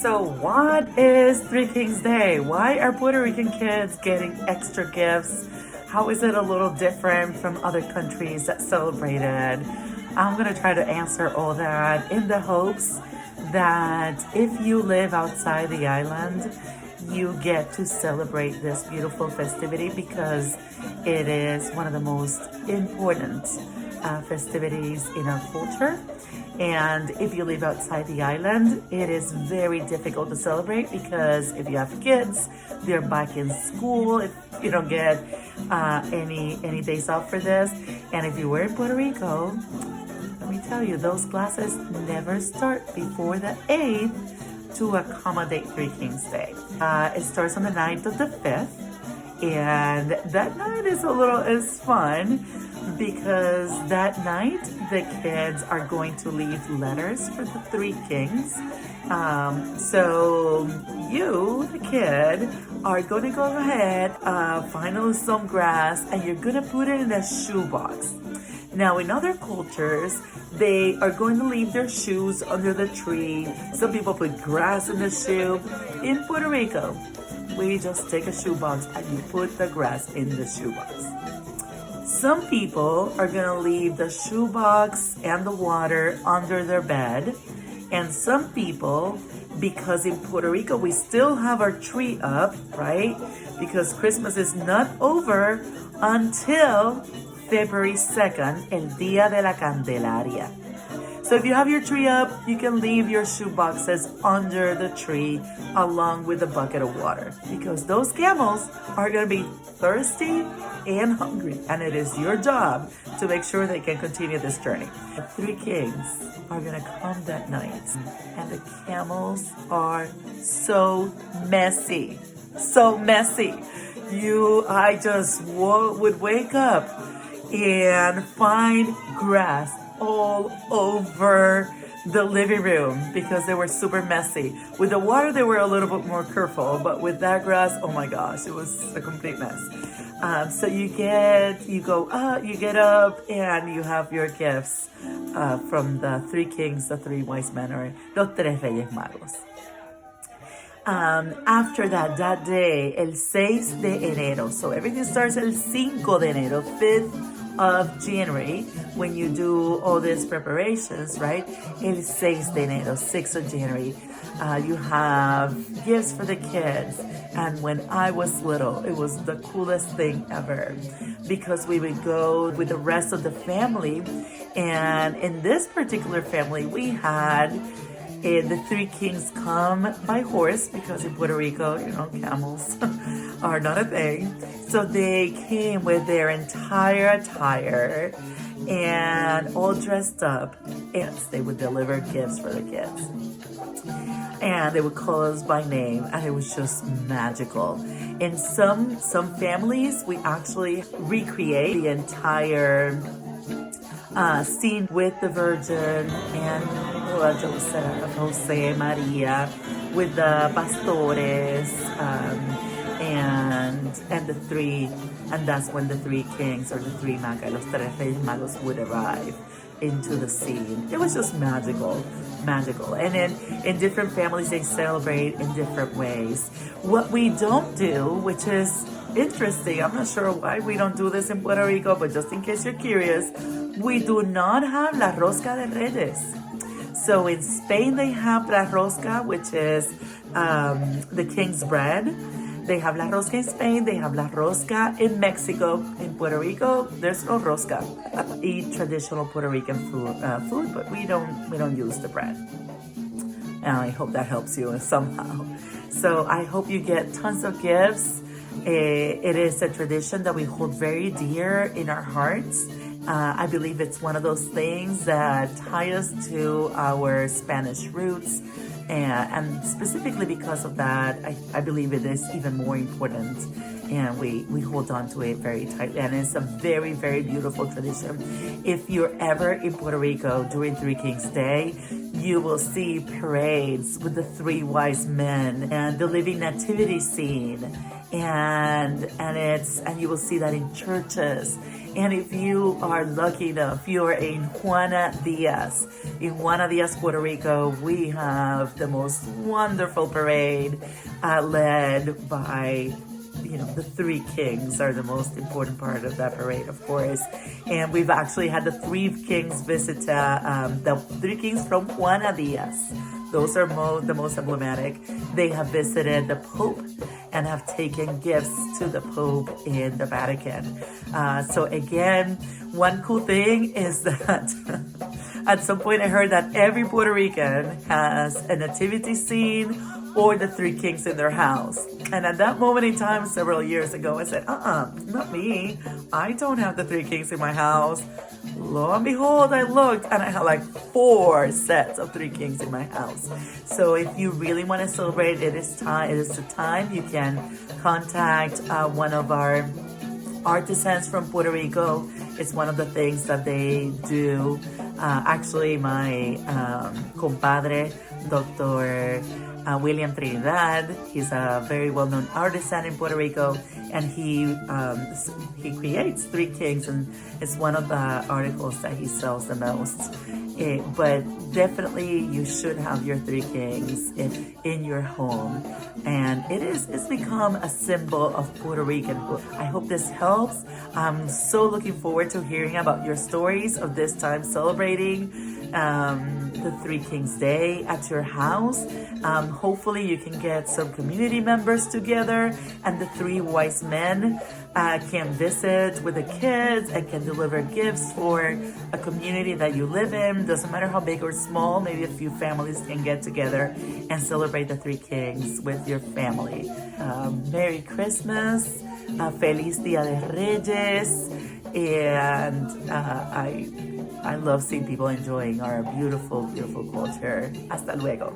So what is Three Kings Day? Why are Puerto Rican kids getting extra gifts? How is it a little different from other countries that celebrate it? I'm gonna try to answer all that in the hopes that if you live outside the island, you get to celebrate this beautiful festivity because it is one of the most important festivities in our culture. And if you live outside the island, it is very difficult to celebrate because if you have kids, they're back in school. If you don't get any days off for this, and if you were in Puerto Rico, let me tell you, those classes never start before the 8th to accommodate Three Kings Day. It starts on the night of the 5th, and that night is fun because that night the kids are going to leave letters for the Three Kings. So you, the kid, are going to go ahead, find some grass, and you're going to put it in a shoebox. Now, in other cultures, they are going to leave their shoes under the tree. Some people put grass in the shoe. In Puerto Rico, we just take a shoebox and you put the grass in the shoebox. Some people are gonna leave the shoebox and the water under their bed. And some people, because in Puerto Rico, we still have our tree up, right? Because Christmas is not over until February 2nd, el Día de la Candelaria. So if you have your tree up, you can leave your shoe boxes under the tree along with a bucket of water because those camels are going to be thirsty and hungry, and it is your job to make sure they can continue this journey. The Three Kings are going to come that night, and the camels are so messy. I just would wake up and find grass all over the living room because they were super messy. With the water, they were a little bit more careful, but with that grass, oh my gosh, it was a complete mess. So you get up, and you have your gifts from the Three Kings, the Three Wise Men, or los Tres Reyes Magos. After that day, el 6 de enero. So everything starts el 5 de enero, 5th of January, when you do all these preparations, right? El 6 de enero, 6th of January. You have gifts for the kids. And when I was little, it was the coolest thing ever because we would go with the rest of the family. And in this particular family, we had the Three Kings come by horse because in Puerto Rico, camels are not a thing. So they came with their entire attire and all dressed up, and they would deliver gifts for the kids. And they would call us by name, and it was just magical. In some families, we actually recreate the entire scene with the Virgin and Joseph, Jose, Maria, with the pastores, and the three, and that's when the Three Kings or the Three Magos, los Tres Reyes Magos, would arrive into the scene. It was just magical. And in different families, they celebrate in different ways. What we don't do, which is interesting, I'm not sure why we don't do this in Puerto Rico, but just in case you're curious, we do not have la rosca de Reyes. So in Spain, they have la rosca, which is the king's bread. They have la rosca in Spain. They have la rosca in Mexico. In Puerto Rico, there's no rosca. Eat traditional Puerto Rican food, but we don't use the bread. And I hope that helps you somehow. So I hope you get tons of gifts. It is a tradition that we hold very dear in our hearts. I believe it's one of those things that tie us to our Spanish roots. And specifically because of that, I believe it is even more important and we hold on to it very tightly. And it's a very, very beautiful tradition. If you're ever in Puerto Rico during Three Kings Day, you will see parades with the three wise men and the living nativity scene, and you will see that in churches. And if you are lucky enough, you are in Juana Diaz, Puerto Rico, we have the most wonderful parade led by, the three kings are the most important part of that parade, of course. And we've actually had the three kings visit, the three kings from Juana Diaz. Those are the most emblematic. They have visited the Pope and have taken gifts to the Pope in the Vatican. So again, one cool thing is that at some point I heard that every Puerto Rican has a nativity scene or the three kings in their house. And at that moment in time, several years ago, I said, not me. I don't have the three kings in my house. Lo and behold, I looked and I had like 4 sets of three kings in my house. So if you really want to celebrate, it is the time. You can contact one of our artisans from Puerto Rico. It's one of the things that they do. Actually, my compadre, Dr. William Trinidad, he's a very well-known artisan in Puerto Rico, and he creates three kings, and it's one of the articles that he sells the most. But definitely you should have your three kings in your home, and it's become a symbol of Puerto Rican. I hope this helps. I'm so looking forward to hearing about your stories of this time celebrating the Three Kings Day at your house. Hopefully you can get some community members together, and the three wise men can visit with the kids and can deliver gifts for a community that you live in. Doesn't matter how big or small, maybe a few families can get together and celebrate the Three Kings with your family. Merry Christmas, Feliz Día de Reyes, and I love seeing people enjoying our beautiful, beautiful culture. Hasta luego.